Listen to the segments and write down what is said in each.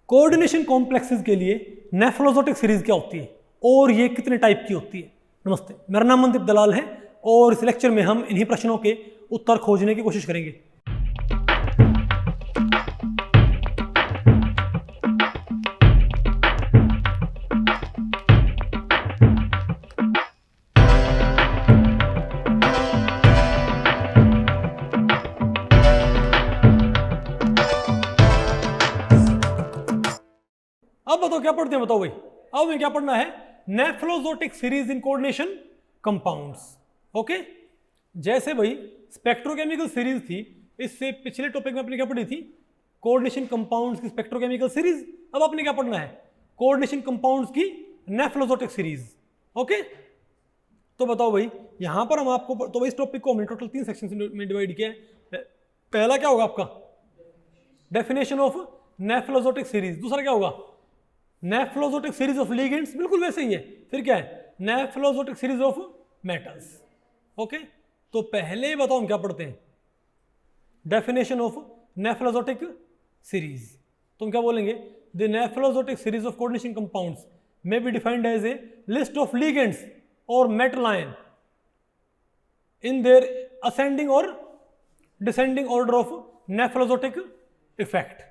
Coordination complexes के लिए नेफ्रोजोटिक series क्या होती है और ये कितने टाइप की होती है। नमस्ते, मेरा नाम मनदीप दलाल है और इस लेक्चर में हम इन्हीं प्रश्नों के उत्तर खोजने की कोशिश करेंगे। अब बताओ क्या पढ़ते हैं, बताओ भाई। अब हमें क्या पढ़ना है, nephelauxetic series in coordination compounds. Okay, जैसे भाई स्पेक्ट्रोकेमिकल सीरीज थी, इससे पिछले टॉपिक में अपने क्या पढ़ी थी, कोऑर्डिनेशन कंपाउंड्स की स्पेक्ट्रोकेमिकल सीरीज। अब आपने क्या पढ़ना है, कोऑर्डिनेशन कंपाउंड्स की नेफ्रोजोटिक सीरीज। ओके, तो बताओ भाई, यहां पर हम आपको, तो इस टॉपिक को हमने टोटल 3 सेक्शन में डिवाइड किया है। पहला क्या होगा आपका, डेफिनेशन ऑफ नेफ्रोजोटिक सीरीज। दूसरा क्या होगा, नेफ्रोजोटिक सीरीज ऑफ लिगेंड्स, बिल्कुल वैसे ही है। फिर क्या है, nephelauxetic series of metals. Okay, तो पहले बताओ हम क्या पढ़ते हैं, डेफिनेशन ऑफ नेफ्रोजोटिक सीरीज। तुम क्या बोलेंगे, the nephelauxetic series of coordination compounds may be defined as a list of ligands or metal ion in their ascending or descending order of nephelauxetic effect.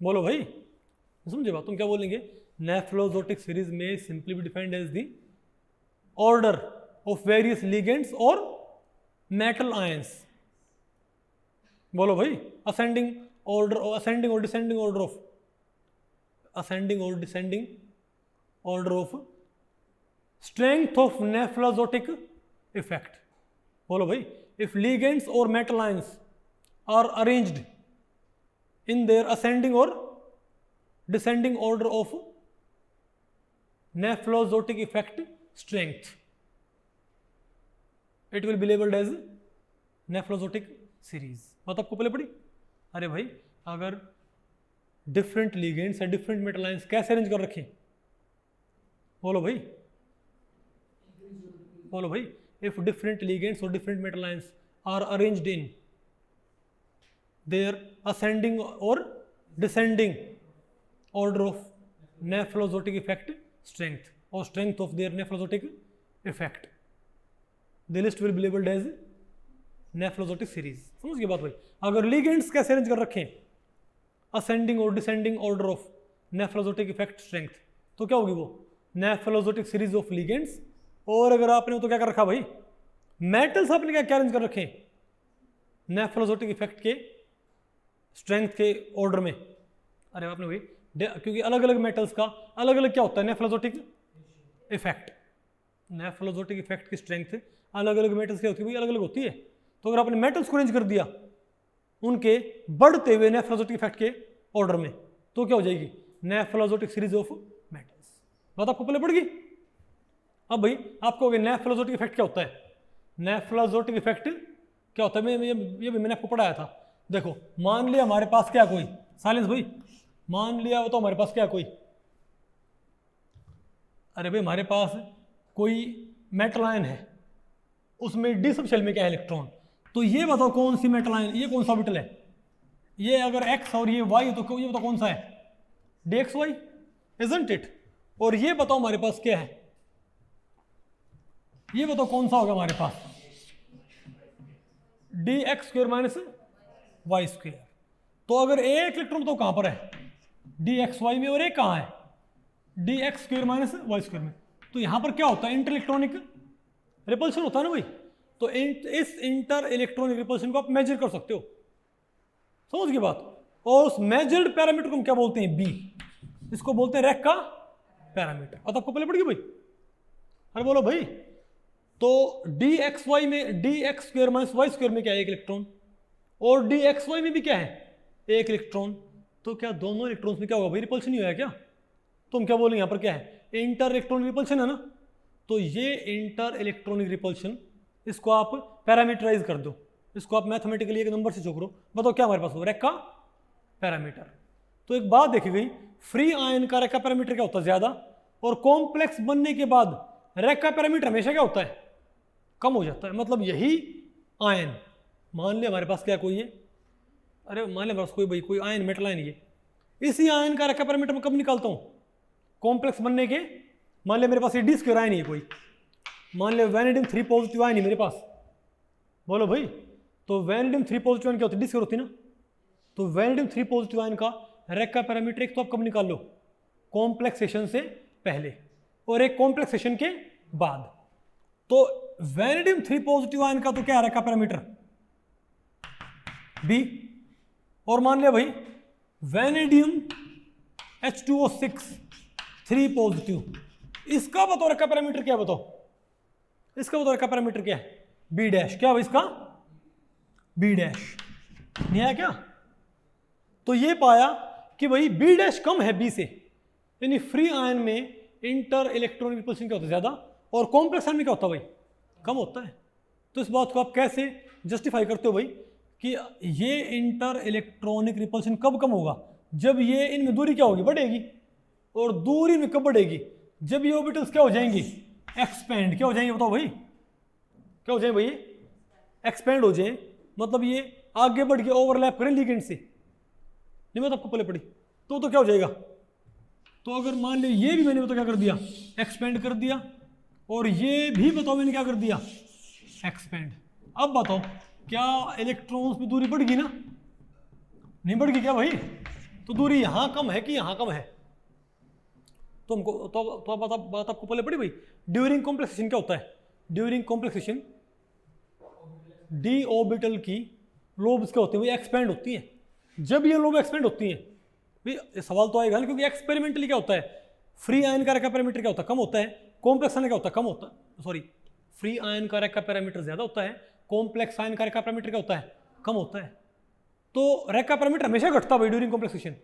बोलो भाई, समझे बात। तुम क्या बोलेंगे, नेफ्रोजोटिक सीरीज में simply be defined as the order of various ligands और metal ions. बोलो भाई, असेंडिंग ऑर्डर, असेंडिंग और डिसेंडिंग ऑर्डर ऑफ, असेंडिंग और descending order of strength of nephelauxetic effect. बोलो भाई, इफ लिगेंड्स और metal ions are arranged in their ascending और descending order of nephrozotic effect strength, it will be labeled as nephrozotic series। बात आपको पहले पढ़ी। अरे भाई, अगर डिफरेंट लिगेंड्स या डिफरेंट मेटल आयंस कैसे अरेंज कर रखे, बोलो भाई, बोलो भाई, इफ डिफरेंट लिगेंड्स और different metal ions are arranged in their ascending और descending order of nephrozotic effect strength or strength of their nephrozotic effect, the list will be labeled as nephrozotic series। समझ गए बात भाई। अगर ligands कैसे अरेंज कर रखें, ascending और descending order of nephrozotic effect strength, तो क्या होगी वो, nephrozotic series of ligands। और अगर आपने तो क्या कर रखा भाई, मेटल्स आपने क्या अरेंज कर रखे, नेफ्रोजोटिक इफेक्ट के स्ट्रेंथ के ऑर्डर में। अरे आपने भाई, क्योंकि अलग अलग मेटल्स का अलग अलग क्या होता है, नेफ्रोजोटिक इफेक्ट। नेफ्रोजोटिक इफेक्ट की स्ट्रेंथ अलग अलग मेटल्स की होती है, अलग अलग होती है। तो अगर आपने मेटल्स को अरेंज कर दिया उनके बढ़ते हुए नेफ्रोजोटिक इफेक्ट के ऑर्डर में, तो क्या हो जाएगी, नेफ्रोजोटिक सीरीज ऑफ मेटल्स। बात आपको पहले पड़ गई। अब भाई आपको नेफ्रोजोटिक इफेक्ट क्या होता है, नेफ्रोजोटिक इफेक्ट क्या होता है, ये भी मैंने आपको पढ़ाया था। देखो, मान लिया हमारे पास क्या, कोई साइलेंस भाई, मान लिया हो तो हमारे पास क्या कोई, अरे भाई हमारे पास कोई मेटल आयन है, उसमें डी सब शेल में क्या है, इलेक्ट्रॉन। तो ये बताओ कौन सी मेटल आयन, ये कौन सा ऑर्बिटल है, ये अगर एक्स और ये वाई, तो ये बताओ कौन सा है, D X Y, isn't it. और ये बताओ हमारे पास क्या है, ये बताओ कौन सा होगा हमारे पास, d x square minus Y square. तो अगर एक इलेक्ट्रॉन तो कहां पर है, डी एक्स वाई में, और एक कहाँ है, D x square minus Y square में। तो यहां पर क्या होता है, इंटर इलेक्ट्रॉनिक रिपल्शन होता है ना भाई। तो इस इंटर इलेक्ट्रॉनिक रिपल्शन को आप मेजर कर सकते हो, समझ गए बात। और उस मेजर्ड पैरामीटर को हम क्या बोलते हैं, बी, इसको बोलते हैं रैक का पैरामीटर। और आपको पहले पड़ गई भाई। अरे बोलो भाई, तो डी एक्स वाई में, D x square minus Y square में क्या है, एक इलेक्ट्रॉन, और डी एक्स वाई में भी क्या है, एक इलेक्ट्रॉन। तो क्या दोनों इलेक्ट्रॉन्स में क्या होगा भाई, रिपल्शन ही होगा क्या। तो हम क्या बोलेंगे यहाँ पर क्या है, इंटर इलेक्ट्रॉनिक रिपल्शन है ना। तो ये इंटर इलेक्ट्रॉनिक रिपल्शन, इसको आप पैरामीटराइज कर दो, इसको आप मैथमेटिकली एक नंबर से चुक करो, बताओ क्या हमारे पास हो, रैक का पैरामीटर। तो एक बात देखी गई, फ्री आयन का रैक का पैरामीटर क्या होता है, ज्यादा, और कॉम्प्लेक्स बनने के बाद रैक का पैरामीटर हमेशा क्या होता है, कम हो जाता है। मतलब यही आयन, मान लिया हमारे पास क्या कोई है, अरे मान लिया हमारे पास कोई भाई कोई आयन मेटल आयन, इसी आयन का रेखा पैरामीटर मैं कब निकालता हूँ? कॉम्प्लेक्स बनने के, मान लिया मेरे पास ये डिस्क आयन है कोई, मान लिया वैनेडियम 3 पॉजिटिव आयन है मेरे पास, बोलो भाई, तो वैनेडियम 3 पॉजिटिव आयन क्या होती है? डिस्क होती है ना। तो वैनेडियम 3 पॉजिटिव आयन का रेखा पैरामीटर एक तो आप कब निकाल लो? कॉम्प्लेक्सेशन से पहले और एक कॉम्प्लेक्सेशन के बाद। तो वैनेडियम 3 पॉजिटिव आयन का तो क्या है रेखा पैरामीटर? बी। और मान लिया भाई वैनेडियम H2O6 3 पॉजिटिव, इसका बताओ रेखा पैरामीटर क्या है? बताओ इसका बताओ रेखा पैरामीटर क्या है? B dash. क्या भाई इसका? B dash. नहीं आया क्या? तो ये पाया कि भाई बी डैश कम है बी से, यानी फ्री आयन में इंटर इलेक्ट्रॉनिक रिपल्शन क्या होता है? ज्यादा, और कॉम्प्लेक्स आयन में क्या होता है भाई? कम होता है। तो इस बात को आप कैसे जस्टिफाई करते हो भाई कि ये इंटर इलेक्ट्रॉनिक रिपल्शन कब कम होगा? जब ये इनमें दूरी क्या होगी? बढ़ेगी। और दूरी में कब बढ़ेगी? जब ये ऑर्बिटल्स क्या हो जाएंगी? एक्सपेंड। क्या हो जाएंगे बताओ भाई? क्या हो जाए भाई? एक्सपेंड हो जाए, मतलब ये आगे बढ़ के ओवरलैप करें लिगेंड से। नहीं बात आपको पहले पड़ी तो क्या हो जाएगा? तो अगर मान लो ये भी मैंने बताओ क्या कर दिया? एक्सपेंड कर दिया, और ये भी बताओ मैंने क्या कर दिया? एक्सपेंड। अब बताओ क्या इलेक्ट्रॉन्स में दूरी बढ़ गई ना? नहीं बढ़ गई क्या भाई? तो दूरी यहां कम है कि यहां कम है? तो हमको तो बात आपको पहले पड़ी भाई। ड्यूरिंग कॉम्प्लेक्सेशन क्या होता है? ड्यूरिंग कॉम्प्लेक्सेशन डी ऑर्बिटल की लोब्स क्या होती है? एक्सपेंड होती हैं। जब ये लोब एक्सपेंड होती हैं भाई, सवाल तो आएगा ना, क्योंकि एक्सपेरिमेंटली क्या होता है? फ्री आयन का रेखा पैरामीटर क्या होता है? कम होता है। कॉम्प्लेक्स आयन क्या होता है? कम होता है। सॉरी, फ्री आयन का रेखा पैरामीटर ज्यादा होता है, कॉम्प्लेक्स आयन का रेखा पैरामीटर क्या होता है? कम होता है। तो रेखा पैरामीटर हमेशा घटता है भाई ड्यूरिंग कॉम्प्लेक्सेशन।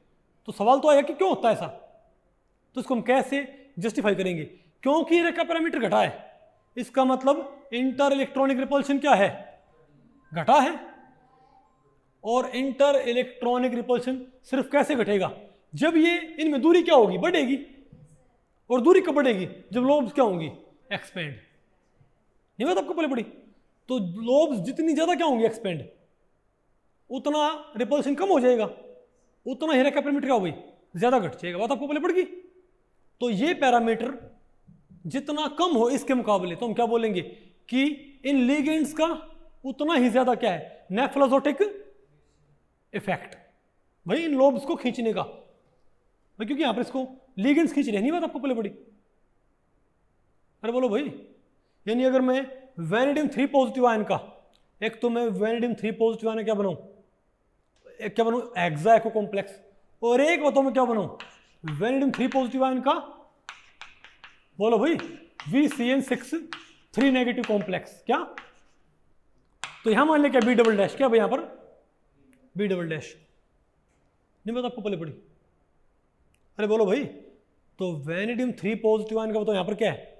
तो सवाल तो आएगा कि क्यों होता है ऐसा? तो इसको हम कैसे जस्टिफाई करेंगे? क्योंकि रेखा पैरामीटर घटा है, इसका मतलब इंटर इलेक्ट्रॉनिक रिपल्शन क्या है? घटा है। और इंटर इलेक्ट्रॉनिक रिपल्शन सिर्फ कैसे घटेगा? जब ये इनमें दूरी क्या होगी? बढ़ेगी। और दूरी कब बढ़ेगी? जब लोब्स क्या होंगी? एक्सपेंड। नहीं बात आपको पहले पड़ी? तो लोब्स जितनी ज्यादा क्या होंगी? एक्सपेंड, उतना रिपल्शन कम हो जाएगा, उतना ही रेखा पैरामीटर क्या हो भाई? ज्यादा घट जाएगा। बात आपको पहले पड़ गई? तो ये पैरामीटर जितना कम हो इसके मुकाबले, तो हम क्या बोलेंगे कि इन लिगेंड्स का उतना ही ज्यादा क्या है? नेफ्लोजोटिक इफेक्ट भाई, इन लोब्स को खींचने का भाई, क्योंकि यहां पर इसको लिगेंड्स खींच रहे हैं। नहीं बात आपको पहले पड़ी? अरे बोलो भाई, यानी अगर मैं वैनेडियम 3 पॉजिटिव आयन का, एक तो मैं वैनेडियम 3 पॉजिटिव आयन क्या बनाऊं? एक क्या बनाऊं? एक्सा एको कॉम्प्लेक्स। और एक बताओ मैं क्या बनाऊं? वैनेडियम 3 पॉजिटिव आयन का, बोलो भाई, VCN6 3 नेगेटिव कॉम्प्लेक्स। क्या? तो यहां मान लिया क्या? B double dash. क्या भाई यहां पर? B double dash. नहीं बात आपको पहले पड़ी? अरे बोलो भाई, तो वैनेडियम 3 पॉजिटिव आयन का बताओ यहां पर क्या है?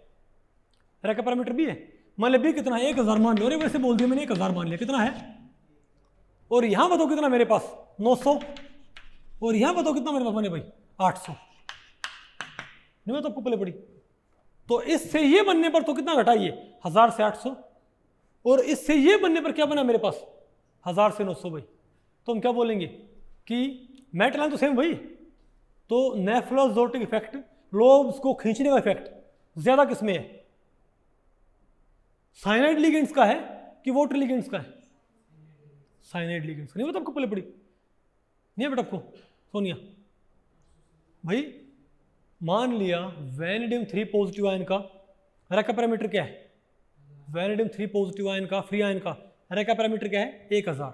रेखा पैरामीटर भी है। मान लिया बी कितना है? 1000 मान लो। अरे वैसे बोल दिया मैंने, 1000 मान लिया। कितना है? और यहां बताओ कितना मेरे पास? 900। और यहां बताओ कितना मेरे पास बने भाई? 800। नहीं बात आपको पहले पड़ी? तो इससे ये बनने पर तो कितना घटाइए? 1000 से 800। और इससे ये बनने पर क्या बना मेरे पास? 1000 से 900 भाई। तो हम क्या बोलेंगे कि मेटल आयन तो सेम भाई। तो नेफ्लोजोटिक इफेक्ट, लोब्स को खींचने का इफेक्ट ज्यादा किसमें है? साइनाइड लिगेंड्स का है कि वॉटर लिगेंड्स का है? साइनाइड लिगेंड्स का। नहीं बता आपको पहले पड़ी? नहीं है बेटा आपको? सोनिया भाई, मान लिया वैनेडियम 3 पॉजिटिव आयन का रेखा पैरामीटर क्या है? वैनेडियम 3 पॉजिटिव आयन का, फ्री आयन का रेखा पैरामीटर क्या है? 1000।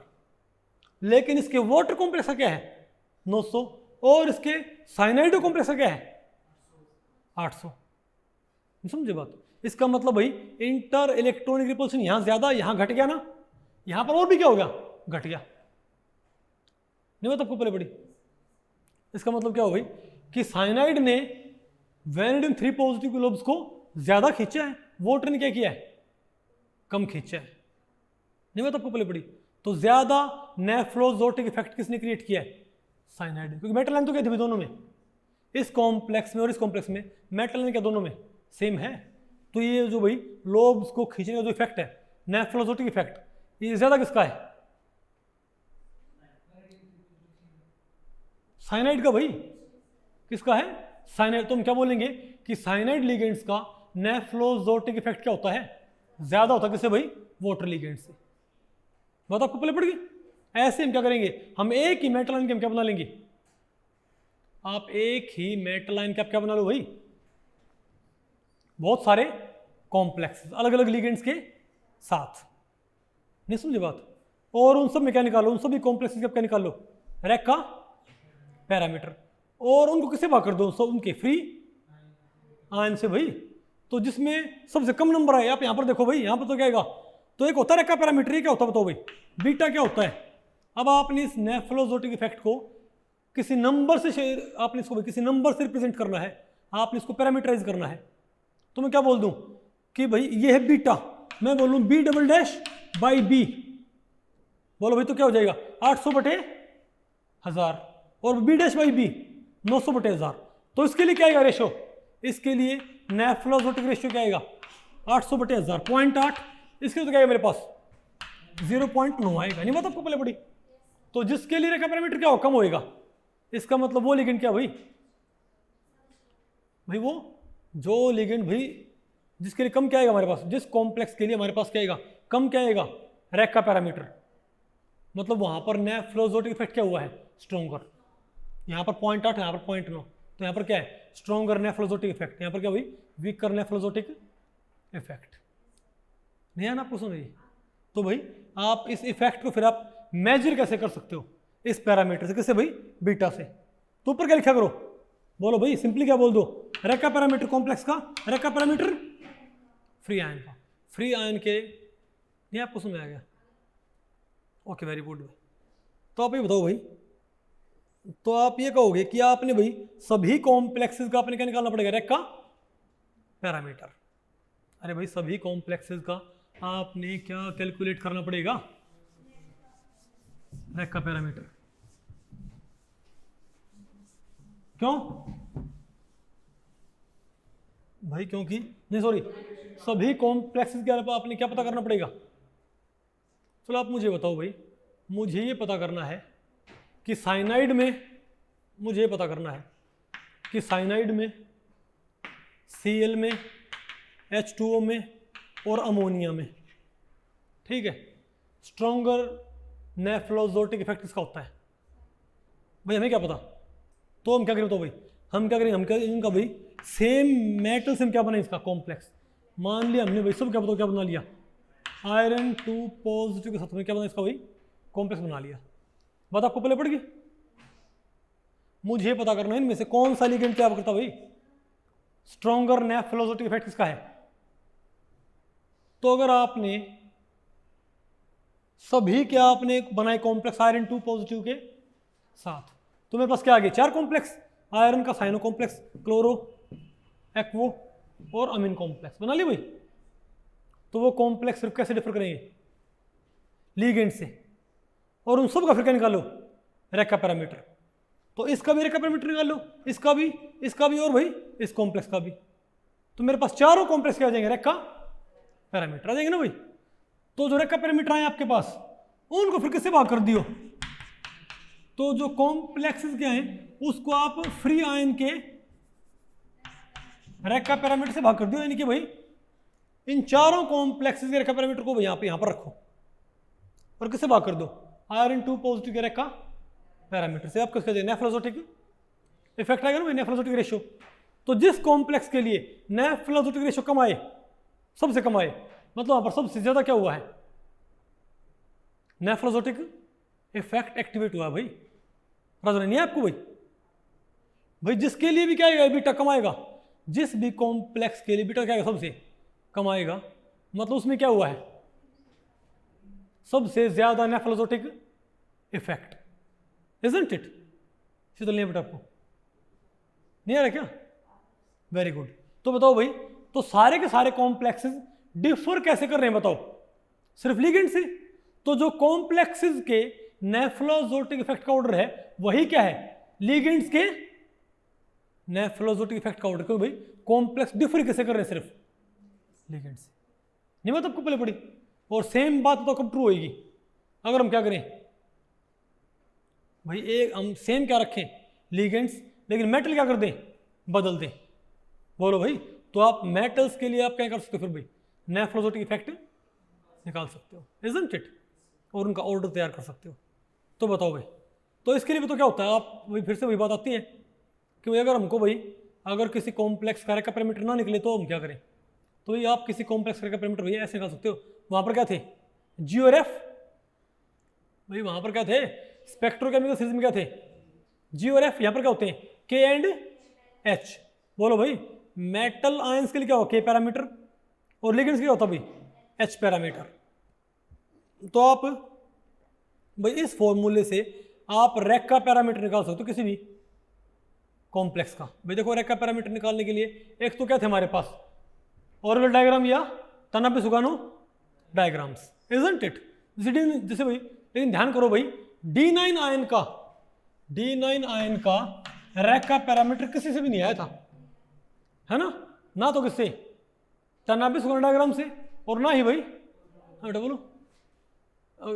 लेकिन इसके वाटर कॉम्प्लेक्स का क्या है? 900। और इसके साइनाइडो कॉम्प्लेक्स का क्या है? 800। समझे बात? इसका मतलब भाई इंटर इलेक्ट्रॉनिक रिपल्शन यहां ज्यादा, यहां घट गया ना, यहां पर और भी क्या हो गया? घट गया। नहीं बात आपको पहले पड़ी? इसका मतलब क्या हो भाई कि साइनाइड ने वैनेडियम 3 पॉजिटिव लोब्स को ज्यादा खींचा है, वाटर ने क्या किया है? कम खींचा है। नहीं बात आपको पहले पड़ी? तो ज्यादा नेफ्लोजोटिक इफेक्ट किसने क्रिएट किया है? साइनाइड। क्योंकि मेटल आयन तो क्या थे दोनों में? इस कॉम्प्लेक्स में और इस कॉम्प्लेक्स में मेटल आयन क्या दोनों में सेम है। तो ये जो भाई लोब्स को खींचने का जो इफेक्ट है, नेफ्लोजोटिक इफेक्ट, ये ज्यादा किसका है? साइनाइड का भाई, किसका है? साइनाइड। तो हम क्या बोलेंगे कि साइनाइड लिगेंड्स का नेफ्रोजोटिक इफेक्ट क्या होता है? ज्यादा होता है। किससे भाई? वाटर लिगेंड से। बात आपको पहले पड़ गई। ऐसे हम क्या करेंगे, हम एक ही मेटल आयन के हम क्या बना लेंगे, आप एक ही मेटल आयन के आप क्या बना लो भाई, बहुत सारे कॉम्प्लेक्स अलग अलग लिगेंड्स के साथ। नहीं समझे बात? और उन सब में क्या निकालो, उन सभी कॉम्प्लेक्स के क्या निकाल लो, रैक का पैरामीटर, और उनको किससे भाग कर दो, सब उनके फ्री आयन से भाई। तो जिसमें सबसे कम नंबर आए, आप यहां पर देखो भाई, यहां पर तो क्या आएगा, तो एक होता है रैक का पैरामीटर, ये क्या होता है बताओ भाई, बीटा क्या होता है। अब आपने इस नेफ्रोजोटिक इफेक्ट को किसी नंबर से, आपने इसको किसी नंबर से रिप्रेजेंट करना है, आपने इसको पैरामीटराइज करना है। तो मैं क्या बोल दूं कि भाई ये है बीटा, मैं बोलूं B double dash by B, बोलो भाई तो क्या हो जाएगा 800/1000, और बी डैश बाई बी 900/1000। तो इसके लिए क्या आएगा रेशो, इसके लिए नेफ्रोजोटिक रेशियो क्या आएगा 800/1000, 0.8। इसके लिए तो क्या है मेरे पास 0.9 आएगा। नहीं बात आपको पहले पड़ी। तो जिसके लिए रेखा पैरामीटर क्या हो, कम होएगा, इसका मतलब वो लिगेंड क्या भाई, वो जो लिगेंड भाई जिसके लिए कम क्या आएगा हमारे पास, जिस कॉम्प्लेक्स के लिए हमारे पास क्या आएगा कम, क्या आएगा रैक का पैरामीटर, मतलब वहां पर नेफ्रोजोटिक इफेक्ट क्या हुआ है स्ट्रॉन्गर। यहां पर 0.8, यहां पर 0.9, तो यहां पर क्या है स्ट्रॉन्गर नेफ्रोजोटिक इफेक्ट, यहां पर क्या भाई वीकर नेफ्रोजोटिक इफेक्ट। नहीं है ना आपको समझ। तो भाई आप इस इफेक्ट को फिर आप मेजर कैसे कर सकते हो, इस पैरामीटर से, किससे भाई बीटा से। तो ऊपर क्या लिखा करो, बोलो भाई सिंपली क्या बोल दो, रैक का पैरामीटर कॉम्प्लेक्स का, रैक का पैरामीटर फ्री आयन का, फ्री आयन के। नहीं आपको समझ आ गया? Okay very good. तो आप ये बताओ भाई, तो आप ये कहोगे कि आपने भाई सभी कॉम्प्लेक्सेस का आपने क्या निकालना पड़ेगा, रैक का पैरामीटर। अरे भाई सभी कॉम्प्लेक्सेस का आपने क्या कैलकुलेट करना पड़ेगा, रैक का पैरामीटर। क्यों भाई? क्योंकि नहीं सॉरी, सभी कॉम्प्लेक्सेस के आपने क्या पता करना पड़ेगा। चलो आप मुझे बताओ भाई, मुझे ये पता करना है कि साइनाइड में, मुझे पता करना है कि साइनाइड में, Cl में, H2O में और अमोनिया में, ठीक है, स्ट्रॉन्गर नेफ्रोजोटिक इफेक्ट किसका होता है भाई, हमें क्या पता। तो हम क्या करें, तो भाई हम क्या करें, हम क्या इनका भाई सेम मेटल से हम क्या बनाए इसका कॉम्प्लेक्स। मान लिया हमने भाई सब क्या बताओ क्या बना लिया, आयरन 2 पॉजिटिव के साथ में क्या बना इसका भाई कॉम्प्लेक्स बना लिया। बात आपको पहले पड़ गई। मुझे पता करना है इनमें से कौन सा लिगेंड क्या करता भाई स्ट्रॉन्गर नेफ्रोजोटिक इफेक्ट किसका है। तो अगर आपने सभी क्या आपने बनाए कॉम्प्लेक्स आयरन 2 पॉजिटिव के साथ, तो मेरे पास क्या आ गए 4 कॉम्प्लेक्स, आयरन का साइनो कॉम्प्लेक्स, क्लोरो, एक्वो और अमीन कॉम्प्लेक्स बना लिए भाई। तो वो कॉम्प्लेक्स सिर्फ कैसे डिफर करेंगे, लिगेंड से, और उन सब का फिर क्या निकालो, रैक का पैरामीटर। तो इसका भी रैक का पैरामीटर निकाल लो, इसका भी और भाई इस कॉम्प्लेक्स का भी। तो मेरे पास चारों कॉम्प्लेक्स क्या आ जाएंगे, रैक का पैरामीटर आ जाएंगे ना भाई। तो जो रैक का पैरामीटर आए आपके पास, उनको फिर किससे भाग कर दियो, तो जो कॉम्प्लेक्सेस क्या हैं उसको आप फ्री आयन के रैक का पैरामीटर से भाग कर दियो। यानी कि भाई इन चारों कॉम्प्लेक्सेस के रैक का पैरामीटर को भाई यहाँ पर रखो और किससे भाग कर दो, आयरन 2 पॉजिटिव के रैक का पैरामीटर से। आप किसका नेफ्रोजोटिक इफेक्ट आएगा ना भाई, नेफ्रोजोटिक रेशियो। तो जिस कॉम्प्लेक्स के लिए नेफ्रोजोटिक रेशियो कम आए, सबसे कम आए, मतलब वहां पर सबसे ज्यादा क्या हुआ है, नेफ्रोजोटिक इफेक्ट एक्टिवेट हुआ है भाई। राजा नहीं है आपको भाई जिसके लिए भी क्या आएगा बीटा कम आएगा, जिस भी कॉम्प्लेक्स के लिए बीटा क्या आएगा सबसे कम आएगा, मतलब उसमें क्या हुआ है सबसे ज्यादा नेफ्रोजोटिक इफेक्ट, इजंट इट। शीतल नहीं बेटा आपको नहीं आ रहा क्या, वेरी गुड। तो बताओ भाई, तो सारे के सारे कॉम्प्लेक्सेस डिफर कैसे कर रहे हैं बताओ, सिर्फ लिगेंड से। तो जो कॉम्प्लेक्सेस के नेफ्रोजोटिक इफेक्ट का ऑर्डर है वही क्या है, लिगेंड्स के नेफ्रोजोटिक इफेक्ट का ऑर्डर। क्यों भाई कॉम्प्लेक्स डिफर कैसे कर रहे हैं, सिर्फ लिगेंड से। नहीं बात आपको पहले पड़ी। और सेम बात तो कब ट्रू होगी, अगर हम क्या करें भाई, एक हम सेम क्या रखें, लिगेंड्स, लेकिन मेटल क्या कर दें, बदल दें। बोलो भाई, तो आप मेटल्स के लिए आप क्या कर सकते हो फिर भाई, नेफ्रोजोटिक इफेक्ट निकाल सकते हो, इजंट इट, और उनका ऑर्डर तैयार कर सकते हो। तो बताओ भाई, तो इसके लिए भी तो क्या होता है, आप वही फिर से वही बात आती है कि भाई अगर हमको भाई अगर किसी कॉम्प्लेक्स कार्य का पैरामीटर ना निकले तो हम क्या करें, तो भाई आप किसी कॉम्प्लेक्स कार्य का पैरामीटर भैया ऐसे निकाल सकते हो। वहाँ पर क्या थे, जी और एफ, भाई वहाँ पर क्या थे, स्पेक्ट्रोकेमिकल सीरीज में क्या थे, जी और एफ। यहाँ पर क्या होते हैं, के एंड एच। बोलो भाई, मेटल आयंस के लिए क्या होगा, के पैरामीटर, और लिगेंड्स के लिए होता भाई एच पैरामीटर। तो आप भाई इस फॉर्मूले से आप रैक का पैरामीटर निकाल सकते हो किसी भी कॉम्प्लेक्स का। भाई देखो, रैक का पैरामीटर निकालने के लिए एक तो क्या थे हमारे पास, ऑर्बिटल डायग्राम या तनाबे सुगानो डायग्राम्स, इजंट इट। जैसे भाई, लेकिन ध्यान करो भाई, D9 आयन का रैक का पैरामीटर किसी से भी नहीं आया था, है ना तो किससे, तनाबे सुगानो डायग्राम से, और ना ही भाई, हाँ बेटा बोलो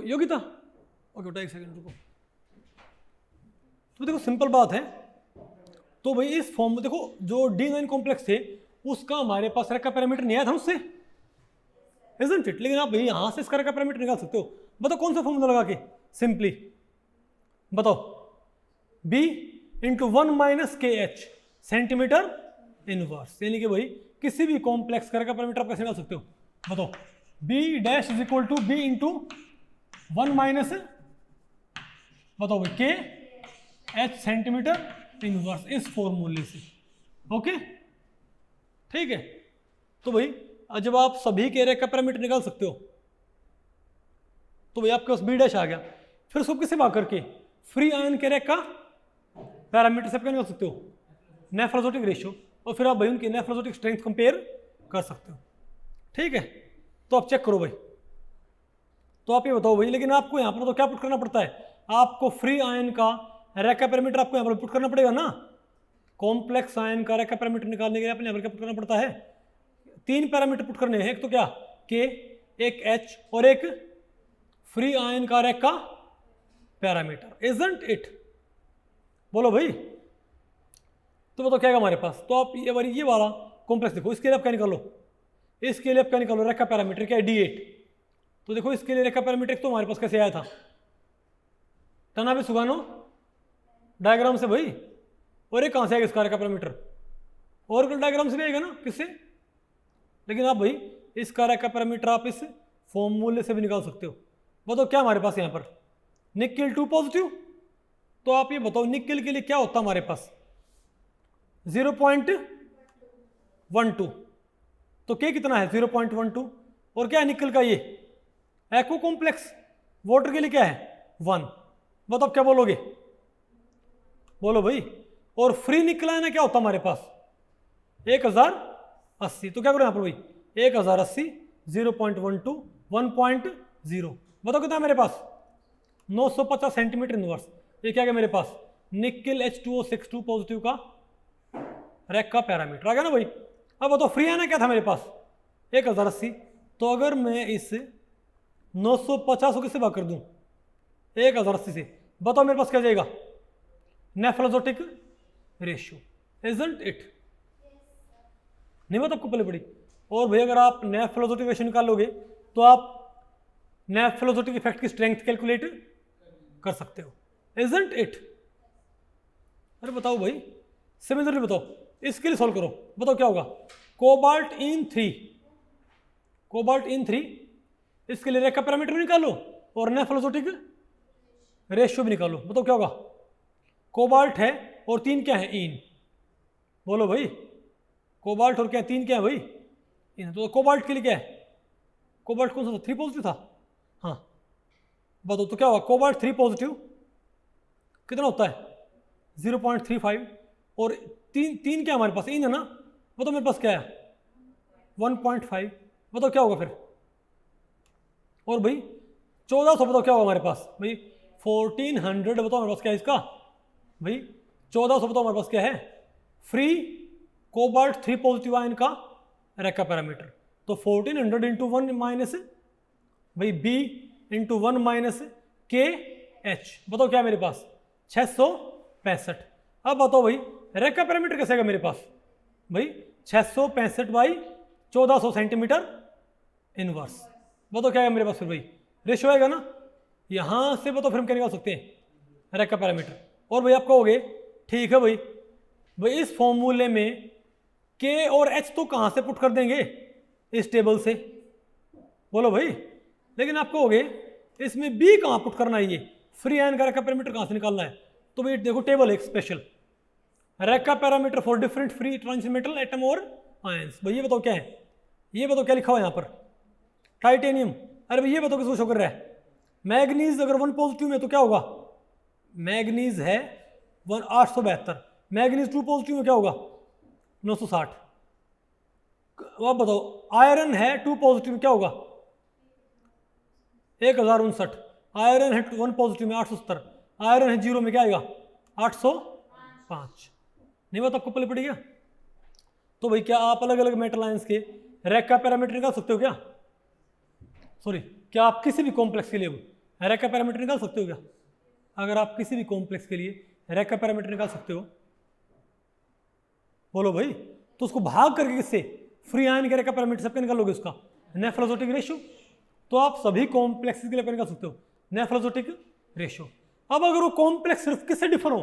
योगिता, ओके बेटा एक सेकंड रुको। तो देखो सिंपल बात है, तो भाई इस फॉर्म में देखो जो D9 कॉम्प्लेक्स थे उसका हमारे पास रैक का पैरामीटर नहीं आया था उससे, इजंट इट। लेकिन आप भाई यहां से इसका रैक का पैरामीटर निकाल सकते हो। बताओ कौन सा फॉर्मूला लगा के, सिंपली बताओ, B into 1 minus K H centimetre inverse, यानी कि भाई किसी भी कॉम्प्लेक्स का रैक का पैरामीटर आप कैसे निकाल सकते हो, बताओ, B dash is equal to B into 1 minus, बताओ भाई, के एच सेंटीमीटर इनवर्स, इस फॉर्मूले से। ओके ठीक है। तो भाई जब आप सभी के रैक का पैरामीटर निकाल सकते हो तो भाई आपके पास बी डैश आ गया, फिर उसको किसे भाग करके फ्री आयन के रैक का पैरामीटर से क्या निकाल सकते हो, नेफ्रोजोटिक रेशियो, और फिर आप भाई उनकी नेफ्रोजोटिक स्ट्रेंथ कंपेयर कर सकते हो। ठीक है, तो आप चेक करो भाई। तो आप ये बताओ भाई, लेकिन आपको यहाँ पर तो क्या पुट करना पड़ता है, आपको फ्री आयन का रैक का पैरामीटर आपको यहाँ पर पुट करना पड़ेगा ना। कॉम्प्लेक्स आयन का रैक का पैरामीटर निकालने के लिए अपने यहाँ पर क्या पुट करना पड़ता है, 3 पैरामीटर पुट करने हैं, एक तो क्या के, एक एच, और एक फ्री आयन का रैक का पैरामीटर, इजंट इट। बोलो भाई, तो बताओ क्या है हमारे पास। तो आप ये वाला कॉम्प्लेक्स देखो, इसके लिए आप क्या निकालो, इसके लिए आप क्या निकालो, रैक का पैरामीटर क्या है, D8। तो देखो इसके लिए रैक का पैरामीटर एक तो हमारे पास कैसे आया था, तनाबे सुगानो डायग्राम से भाई, और एक कहाँ से आएगा इसका रैक का पैरामीटर, ऑर्बिटल डायग्राम से भी आएगा ना, किससे। लेकिन आप भाई इसका रैक का पैरामीटर आप इस फॉर्मूले से भी निकाल सकते हो। बताओ क्या हमारे पास यहाँ पर, निकेल 2 पॉजिटिव, तो आप ये बताओ निकेल के लिए क्या होता हमारे पास, 0.12, तो के कितना है 0.12, और क्या है निकल का ये एक्वा कॉम्प्लेक्स, वाटर के लिए क्या है 1। बताओ क्या बोलोगे, बोलो भाई। और फ्री निकला है ना, क्या होता हमारे पास 1080, तो क्या करो यहाँ पर भाई 1080, 0.12, 1.0, बताओ कितना है मेरे पास 950 सेंटीमीटर इनवर्स। ये क्या गया मेरे पास, निकेल H2O62 पॉजिटिव का रैक का पैरामीटर आ गया ना भाई। अब बताओ फ्री है ना, क्या था मेरे पास 1080, तो अगर मैं इस 950 को किससे भाग कर दूं 1080 से, बताओ मेरे पास क्या जाएगा, नेफ्रोजोटिक रेशियो, इजंट इट। नहीं बात आपको पहले पड़ी। और भाई अगर आप नेफ्रोजोटिक रेशियो निकालोगे तो आप नेफ्रोजोटिक इफेक्ट की स्ट्रेंथ कैलकुलेट कर सकते हो, इजंट इट। अरे बताओ भाई, सिमिलरली बताओ, इसके लिए सॉल्व करो, बताओ क्या होगा, कोबाल्ट इन 3, इसके लिए रैक का पैरामीटर भी निकालो और नेफ्रोजोटिक रेशियो भी निकालो। बताओ क्या होगा, कोबाल्ट है और 3 क्या है, इन। बोलो भाई, कोबाल्ट और क्या 3 क्या है भाई, इन। तो कोबाल्ट के लिए क्या है, कोबाल्ट कौन सा था, 3 पॉजिटिव था, हाँ बताओ तो क्या होगा, कोबाल्ट 3 पॉजिटिव कितना होता है 0.35, और 3 क्या हमारे पास, इन है ना। बताओ मेरे पास क्या है 1.5, बताओ क्या होगा फिर। और भाई 1400, बताओ क्या होगा हमारे पास भाई 1400, बताओ हमारे पास क्या है इसका भाई 1400, बताओ हमारे पास क्या है, फ्री कोबाल्ट 3 पॉजिटिव आयन का रैक का पैरामीटर। तो 1400 इंटू 1 माइनस भाई B into 1 minus K H, बताओ क्या है मेरे पास 665। अब बताओ भाई रेक का पैरामीटर कैसे आएगा मेरे पास भाई 665 बाई 1400 सेंटीमीटर इनवर्स। बताओ क्या आएगा मेरे पास फिर भाई रेशियो आएगा ना, यहां से बताओ फिर हम क्या निकाल सकते हैं रेक का पैरामीटर। और भाई आप कहोगे ठीक है भाई इस फॉर्मूले में के और एच तो कहां से पुट कर देंगे इस टेबल से, बोलो भाई। लेकिन आप कहोगे इसमें बी कहां पुट करना है, ये फ्री आयन का रेक का पैरामीटर कहां से निकालना है। तो भाई देखो टेबल एक स्पेशल रेक का parameter for different free transition metal atom और आयंस। भाई ये बताओ क्या है, ये बताओ क्या लिखा हुआ है यहाँ पर टाइटेनियम। अरे भाई ये बताओ किसको शो कर रहा है मैग्नीज। अगर 1 पॉजिटिव में तो क्या होगा मैग्नीज है 872, मैग्नीज 2 पॉजिटिव में क्या होगा 960। अब बताओ आयरन है 2 पॉजिटिव में क्या होगा 1059, आयरन है 1 पॉजिटिव में 870, आयरन है 0 में क्या आएगा 805। नहीं बात आपको पल्ले पड़ी क्या। तो भाई क्या आप अलग अलग मेटल आयंस के रैक का पैरामीटर निकाल सकते हो क्या, सॉरी क्या आप किसी भी कॉम्प्लेक्स के लिए रैक का पैरामीटर निकाल सकते हो क्या। अगर आप किसी भी कॉम्प्लेक्स के लिए रैक का पैरामीटर निकाल सकते हो बोलो भाई, तो उसको भाग करके किससे फ्री आयन के रैक का पैरामीटर सबके निकालोगे उसका नेफ्रोजोटिक रेशियो। तो आप सभी कॉम्प्लेक्स के लिए निकाल सकते हो नेफ्रोजोटिक रेशियो। अब अगर वो कॉम्प्लेक्स सिर्फ किससे डिफर हो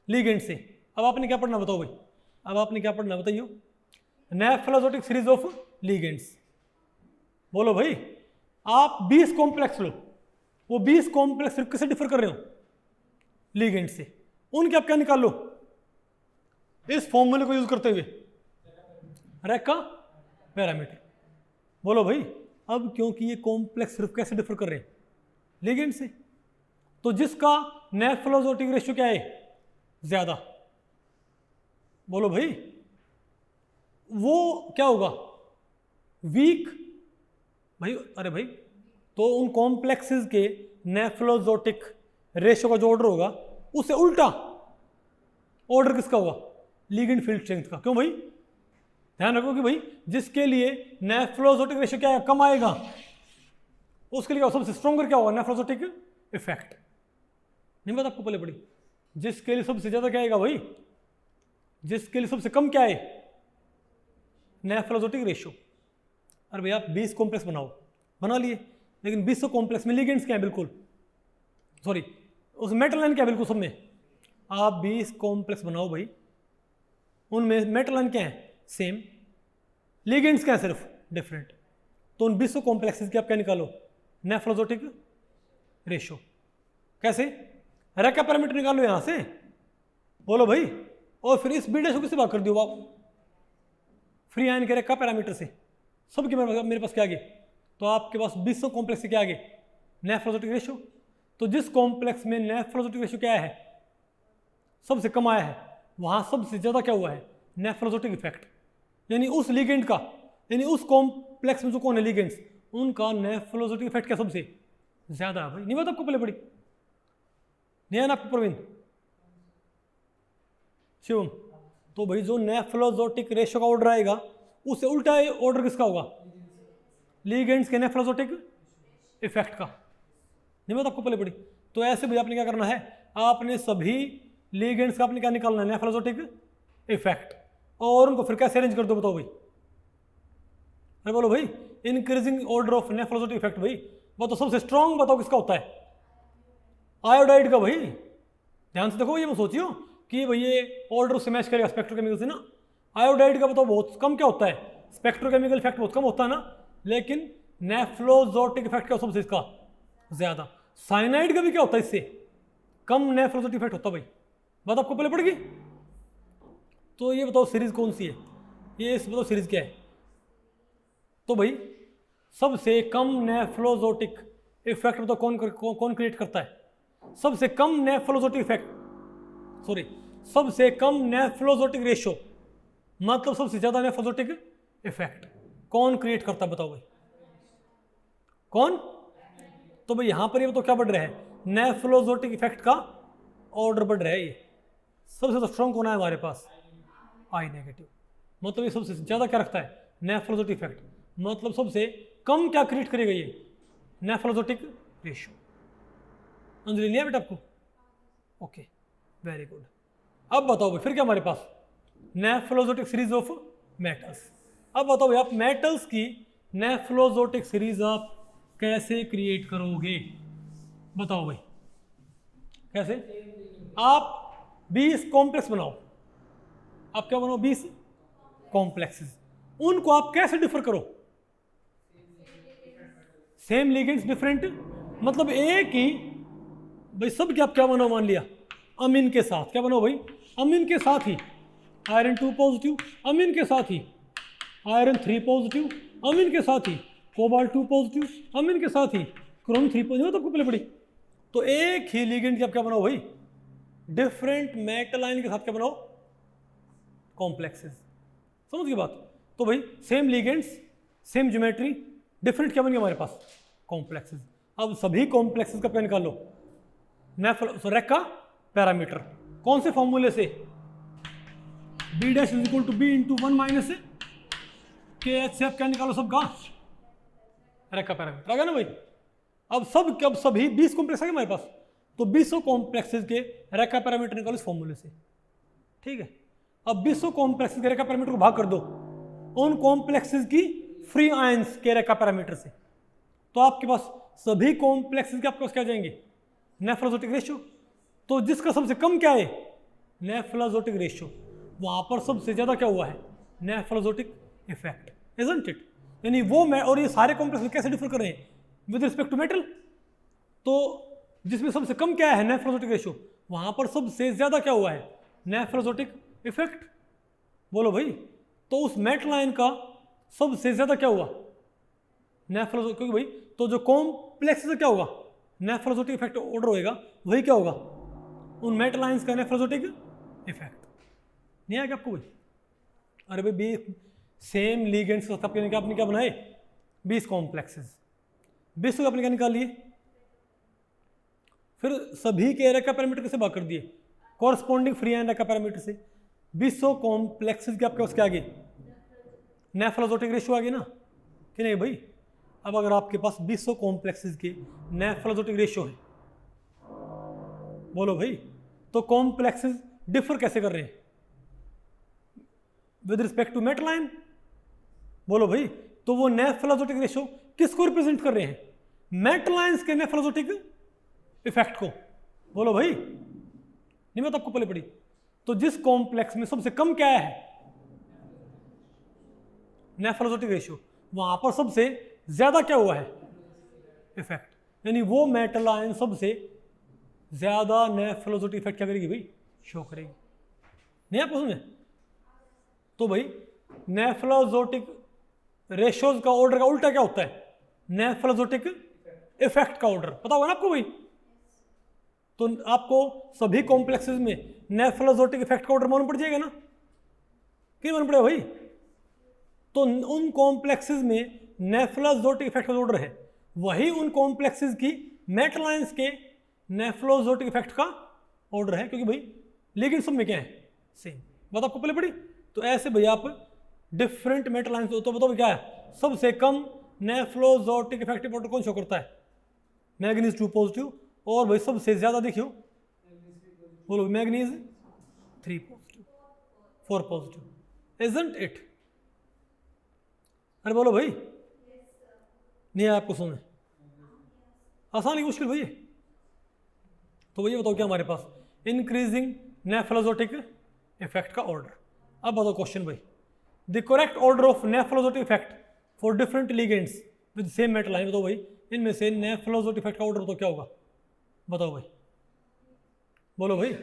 लिगेंड से, अब आपने क्या पढ़ना बताओ भाई, अब आपने क्या पढ़ना बताइए नेफ्रोजोटिक सीरीज ऑफ लिगेंड्स। बोलो भाई आप 20 कॉम्प्लेक्स लो, वो 20 कॉम्प्लेक्स सिर्फ किससे डिफर कर रहे हो लिगेंड से, उनके आप क्या निकाल लो इस फॉर्मूले को यूज करते हुए रैक का पैरामीटर। बोलो भाई अब क्योंकि ये कॉम्प्लेक्स सिर्फ कैसे डिफर कर रहे हैं लिगेंड से, तो जिसका नेफ्रोजोटिक रेशियो क्या है ज्यादा, बोलो भाई वो क्या होगा वीक भाई। अरे भाई तो उन कॉम्प्लेक्सेस के नेफ्रोजोटिक रेशियो का जो ऑर्डर होगा उससे उल्टा ऑर्डर किसका होगा लिगेंड फील्ड स्ट्रेंथ का। क्यों भाई ध्यान रखो कि भाई जिसके लिए नेफ्रोजोटिक रेशियो क्या है कम आएगा उसके लिए सबसे स्ट्रॉन्गर क्या होगा नेफ्रोजोटिक इफेक्ट। नहीं बात आपको पहले पड़ी, जिसके लिए सबसे ज्यादा क्या आएगा भाई, जिसके लिए सबसे कम क्या है नेफ्रोजोटिक रेशियो। अरे भैया आप 20 कॉम्प्लेक्स बनाओ, बना लिए, लेकिन 20 कॉम्प्लेक्स में लिगेंड्स क्या है बिल्कुल सॉरी उस मेटल लाइन क्या है बिल्कुल सब में, आप 20 कॉम्प्लेक्स बनाओ भाई उनमें मेटल लाइन क्या है सेम, लिगेंड्स क्या है सिर्फ डिफरेंट। तो उन 20 कॉम्प्लेक्सेस के आप क्या निकालो नेफ्रोजोटिक रेशियो। कैसे रैक का पैरामीटर निकालो यहां से, बोलो भाई, और फिर इस बीडे को किससे भाग कर दियो आप फ्री आयन के रैक का पैरामीटर से, सबके मेरे पास क्या आ गए, तो आपके पास 20 कॉम्प्लेक्स से क्या आ गए नेफ्रोजोटिक रेशियो। तो जिस कॉम्प्लेक्स में नेफ्रोजोटिक रेशियो क्या है सबसे कम आया है वहां सबसे ज्यादा क्या हुआ है नेफ्रोजोटिक इफेक्ट, यानी उस लिगेंड का, यानी उस कॉम्प्लेक्स में जो कौन है लिगेंड्स उनका नेफ्रोजोटिक इफेक्ट क्या सबसे ज्यादा है भाई। नहीं बात आपको पहले पड़ी, नहीं है ना आपको प्रवीण शिवम। तो भाई जो नेफ्रोजोटिक रेशियो का ऑर्डर आएगा उससे उल्टा ऑर्डर किसका होगा लिगेंड्स के नेफ्रोजोटिक इफेक्ट का। नहीं बात आपको पहले पड़ी। तो ऐसे भाई आपने क्या करना है, आपने सभी लिगेंड्स का आपने क्या निकालना है नेफ्रोजोटिक इफेक्ट, और उनको फिर कैसे अरेंज कर दो बताओ भाई। अरे बोलो भाई increasing order of nephelauxetic effect. भाई बताओ सबसे स्ट्रॉन्ग बताओ किसका होता है आयोडाइड का। भाई ध्यान से देखो, ये मैं सोचियो कि भाई ये ऑर्डर उससे मैच करेगा स्पेक्ट्रोकेमिकल से ना। आयोडाइड का बताओ बहुत कम क्या होता है स्पेक्ट्रोकेमिकल इफेक्ट बहुत कम होता है ना, लेकिन नेफ्रोजोटिक इफेक्ट क्या सबसे इसका ज्यादा। साइनाइड का भी क्या होता है इससे कम नेफ्रोजोटिक इफेक्ट होता है भाई, बात आपको पहले पड़ेगी। तो ये बताओ सीरीज कौन सी है, ये इस बताओ सीरीज क्या है। तो भाई सबसे कम नेफ्रोजोटिक इफेक्ट बताओ कौन क्रिएट करता है, सबसे कम नेफ्रोजोटिक इफेक्ट सॉरी सबसे कम नेफ्रोजोटिक रेशियो मतलब सबसे ज्यादा नेफ्रोजोटिक इफेक्ट कौन क्रिएट करता है बताओ भाई कौन। तो भाई यहां पर ये तो क्या बढ़ रहा है नेफ्रोजोटिक इफेक्ट का ऑर्डर बढ़ रहा है। ये सबसे ज्यादा स्ट्रॉन्ग कौन है हमारे पास आई नेगेटिव, मतलब ये सबसे ज्यादा क्या रखता है नेफ्रोजोटिक इफेक्ट, मतलब सबसे कम क्या क्रिएट करेगा ये नेफ्रोजोटिक रेशियो। अंजलि लिया बेटा आपको, ओके वेरी गुड। अब बताओ भाई फिर क्या हमारे पास, नेफ्लोजोटिक सीरीज ऑफ मेटल्स। अब बताओ भाई आप मेटल्स की नेफ्लोजोटिक सीरीज आप कैसे क्रिएट करोगे, बताओ भाई कैसे। आप 20 कॉम्प्लेक्स बनाओ, आप क्या बनाओ 20 कॉम्प्लेक्सेस, उनको आप कैसे डिफर करो, सेम लिगेंड्स डिफरेंट, मतलब एक ही भाई सब क्या आप क्या बनाओ, मान लिया अमीन के साथ क्या बनाओ भाई, अमीन के साथ ही आयरन 2 पॉजिटिव, अमीन के साथ ही आयरन 3 पॉजिटिव, अमीन के साथ ही कोबाल्ट 2 पॉजिटिव, अमीन के साथ ही क्रोम 3 पॉजिटिव, तो आपको पहले पड़ी। तो एक ही लिगेंड की आप क्या बनाओ भाई, डिफरेंट मेटल आयन के साथ क्या बनाओ, कॉम्प्लेक्सेस। समझ गई बात। तो भाई same ligands same geometry different क्या बन गया हमारे पास, कॉम्प्लेक्सेस। अब सभी कॉम्प्लेक्सेस का क्या निकाल लो, रेक का पैरामीटर कौन से फॉर्मूले से, B dash is equal to B into 1 minus K H से आप क्या निकालो सबका, रेक का पैरामीटर आ गया ना भाई। अब सभी 20 कॉम्प्लेक्स आ गए हमारे पास, तो 20 कॉम्प्लेक्सेस के रेक का पैरामीटर निकालो इस फॉर्मूले से, ठीक है। अब 20 कॉम्प्लेक्सेस के रेक का पैरामीटर को भाग कर दो उन कॉम्प्लेक्सेस की फ्री आयंस के रेक का पैरामीटर से, तो आपके पास सभी कॉम्प्लेक्सेस के आपके पास क्या जाएंगे, नेफ्लोजोटिक रेशियो। तो जिसका सबसे कम क्या है, नेफ्लोजोटिक रेशियो, वहां पर सबसे ज्यादा क्या हुआ है, नेफ्लोजोटिक इफेक्ट, इजंट इट। यानी वो और ये सारे कॉम्प्लेक्स कैसे डिफर कर रहे हैं विद रिस्पेक्ट टू मेटल, तो जिसमें सबसे कम क्या है नेफ्लोजोटिक रेशियो, वहां पर सबसे ज्यादा क्या हुआ है, नेफ्लोजोटिक इफेक्ट। बोलो भाई, तो उस मेटल आयन का सबसे ज्यादा क्या हुआ, नेफ्लोजोटिक, क्योंकि भाई तो जो कॉम्प्लेक्स से क्या होगा, नेफ्लोजोटिक इफेक्ट ऑर्डर होएगा, वही क्या होगा, उन मेटल आयंस का नेफ्लोजोटिक इफेक्ट। नहीं आया क्या आपको भाई? अरे भाई सेम लिगेंड्स आपने क्या बनाए, 20 कॉम्प्लेक्सेस, 20 को आपने क्या निकाल लिए, फिर सभी के रेक का पैरामीटर कैसे भाग कर दिए, कॉरस्पॉन्डिंग फ्री आयन रेक का पैरामीटर से। 20 कॉम्प्लेक्सेस के आपके पास क्या आ गए, नेफ्लोजोटिक रेशियो आ गए ना कि नहीं भाई। अब अगर आपके पास 20 कॉम्प्लेक्सेस के नेफ्लोजोटिक रेशियो है, बोलो भाई, तो कॉम्प्लेक्सेस डिफर कैसे कर रहे हैं with respect to metal ion, बोलो भाई। तो वो नेफ्लोजोटिक रेशियो किसको रिप्रेजेंट कर रहे हैं, मेटल आयंस के नेफ्लोजोटिक इफेक्ट को, बोलो भाई। नहीं बात आपको पहले पड़ी। तो जिस कॉम्प्लेक्स में सबसे कम क्या है, नेफ्लोजोटिक रेशियो, वहां पर सबसे ज्यादा क्या हुआ है, इफेक्ट। यानी वो मेटल आयन सबसे ज्यादा नेफ्लोजोटिक इफेक्ट क्या करेगी भाई, शो करेगी। नहीं आपको समझे? तो भाई नेफ्लोजोटिक रेशियोज का ऑर्डर का उल्टा क्या होता है, नेफ्लोजोटिक इफेक्ट का ऑर्डर, पता होगा ना आपको भाई। तो आपको सभी कॉम्प्लेक्सेस में नेफ्लोजोटिक इफेक्ट का ऑर्डर मालूम पड़ जाएगा ना, क्यों मालूम पड़ेगा भाई। तो उन कॉम्प्लेक्सेस में नेफ्लोजोटिक इफेक्ट का ऑर्डर है, वही उन कॉम्प्लेक्सेस की मेटल आयंस के नेफ्लोजोटिक इफेक्ट का ऑर्डर है, क्योंकि भाई लिगेंड सब में क्या है, सेम। बात आपको पहले पड़ी। तो ऐसे भाई आप डिफरेंट मेटल आयंस, तो बताओ क्या है, सबसे कम नेफ्लोजोटिक इफेक्टिव ऑर्डर कौन शो करता है, मैग्नीज 2 पॉजिटिव, और भाई सबसे ज्यादा देखियो, बोलो manganese 3 positive, 4 positive, isn't it. अरे बोलो भाई, नहीं है आपको सुने, आसान ही मुश्किल भाई। तो भैया बताओ क्या हमारे पास, इंक्रीजिंग नेफ्लोजोटिक इफेक्ट का ऑर्डर। अब बताओ क्वेश्चन भाई, the correct order of nephelauxetic effect for different ligands with same metal ion. बताओ भाई इनमें से नेफ्लोजोटिक इफेक्ट का ऑर्डर तो क्या होगा, बताओ भाई, बोलो भाई।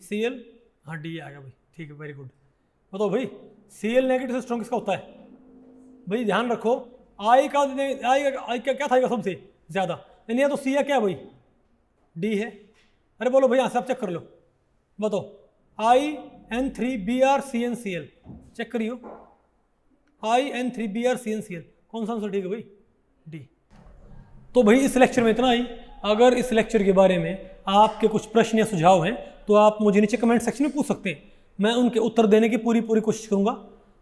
Cl, हाँ डी आ गया भाई, ठीक है, वेरी गुड। बताओ भाई Cl नेगेटिव से स्ट्रॉन्ग किसका होता है भाई, ध्यान रखो, आई का क्या था सबसे ज्यादा, यानी या तो सी या क्या भाई, डी है। अरे बोलो भाई यहाँ से आप चेक कर लो, बताओ IN3BrCnCl, चेक करियो, IN3BrCnCl कौन सा आंसर ठीक है भाई, डी। तो भाई इस लेक्चर में इतना ही। अगर इस लेक्चर के बारे में आपके कुछ प्रश्न या सुझाव हैं तो आप मुझे नीचे कमेंट सेक्शन में पूछ सकते हैं, मैं उनके उत्तर देने की पूरी कोशिश करूंगा।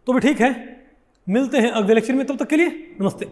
तो भी ठीक है, मिलते हैं अगले लेक्चर में, तब तक के लिए नमस्ते।